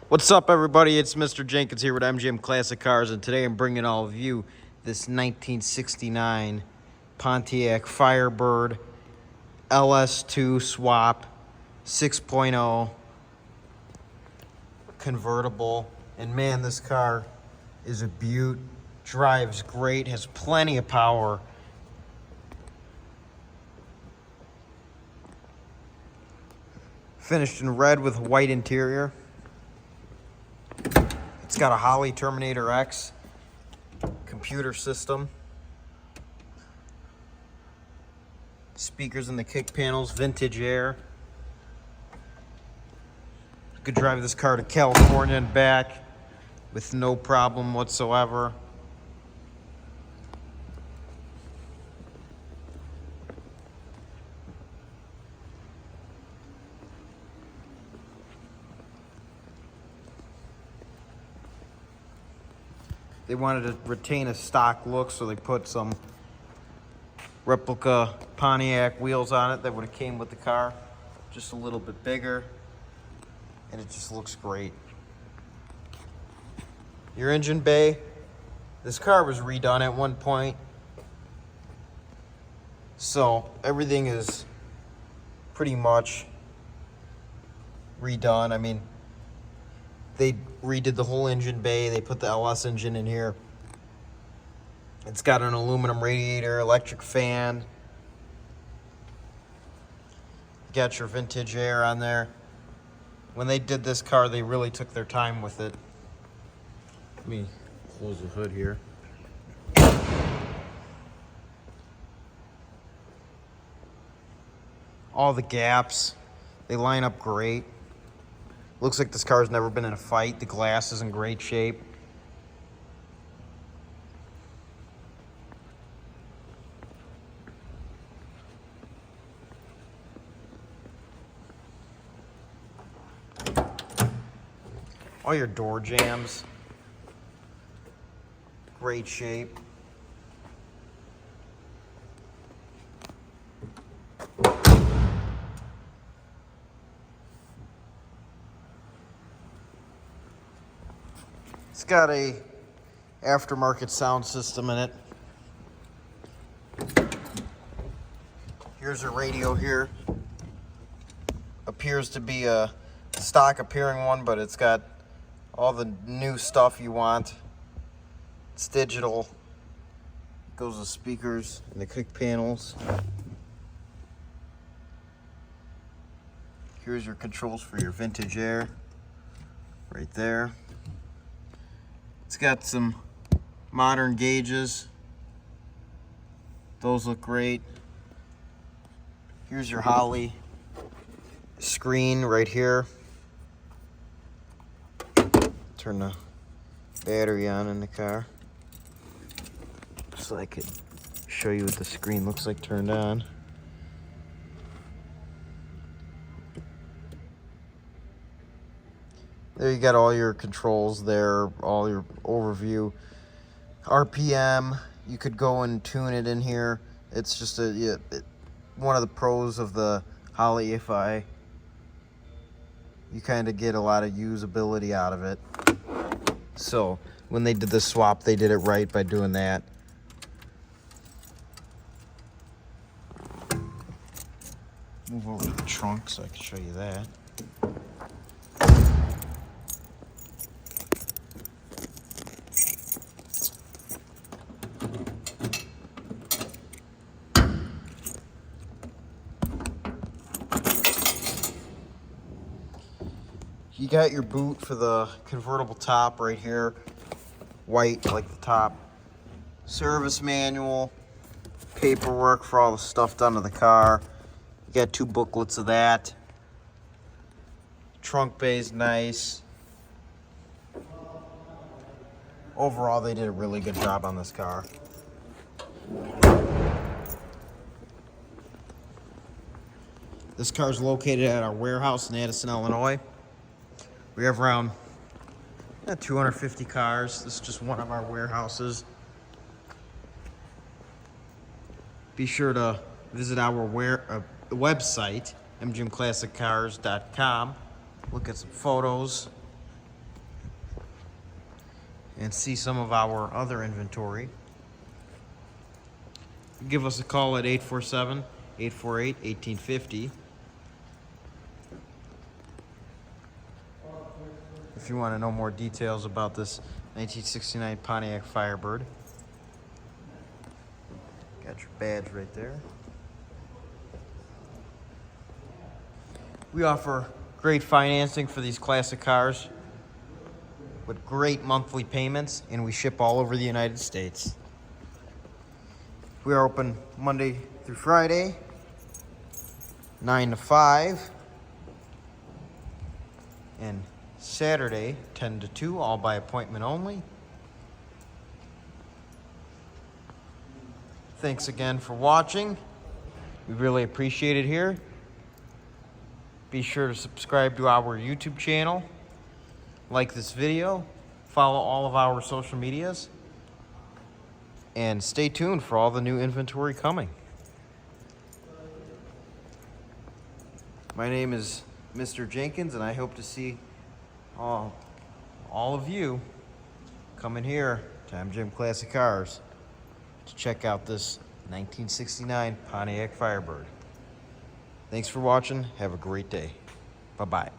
What's up, everybody? It's Mr. Jenkins here with MGM Classic Cars, and today I'm bringing all of you this 1969 Pontiac Firebird LS2 swap 6.0 convertible. And man, this car is a beaut. Drives great, has plenty of power. Finished in red with white interior. It's got a Holley Terminator X computer system. Speakers in the kick panels, vintage air. You could drive this car to California and back with no problem whatsoever. They wanted to retain a stock look, so they put some replica Pontiac wheels on it that would have came with the car, just a little bit bigger, and it just looks great. Your engine bay, this car was redone at one point, so everything is pretty much redone. I mean, they redid the whole engine bay. They put the LS engine in here. It's got an aluminum radiator, electric fan. Got your vintage air on there. When they did this car, they really took their time with it. Let me close the hood here. All the gaps, they line up great. Looks like this car's never been in a fight. The glass is in great shape. All your door jambs, great shape. It's got a aftermarket sound system in it. Here's a radio here. Appears to be a stock appearing one, but it's got all the new stuff you want. It's digital. It goes with speakers and the kick panels. Here's your controls for your vintage air right there. It's got some modern gauges. Those look great. Here's your Holley screen right here. Turn the battery on in the car so I could show you what the screen looks like turned on. There you got all your controls there, all your overview. RPM, you could go and tune it in here. It's just one of the pros of the Holley FI. You kind of get a lot of usability out of it. So when they did the swap, they did it right by doing that. Move over to the trunk so I can show you that. You got your boot for the convertible top right here, white like the top. Service manual, paperwork for all the stuff done to the car. You got 2 booklets of that. Trunk bay's nice. Overall, they did a really good job on this car. This car is located at our warehouse in Addison, Illinois. We have around 250 cars. This is just one of our warehouses. Be sure to visit our website, mgmclassiccars.com. Look at some photos. and see some of our other inventory, give us a call at 847-848-1850. If you want to know more details about this 1969 Pontiac Firebird. Got your badge right there. We offer great financing for these classic cars with great monthly payments, and we ship all over the United States. We are open Monday through Friday, 9 to 5, and Saturday, 10 to 2, all by appointment only. Thanks again for watching. We really appreciate it here. Be sure to subscribe to our YouTube channel, like this video, follow all of our social medias, and stay tuned for all the new inventory coming. My name is Mr. Jenkins, and I hope to see all of you coming here to MGM Classic Cars to check out this 1969 Pontiac Firebird. Thanks for watching. Have a great day. Bye-bye.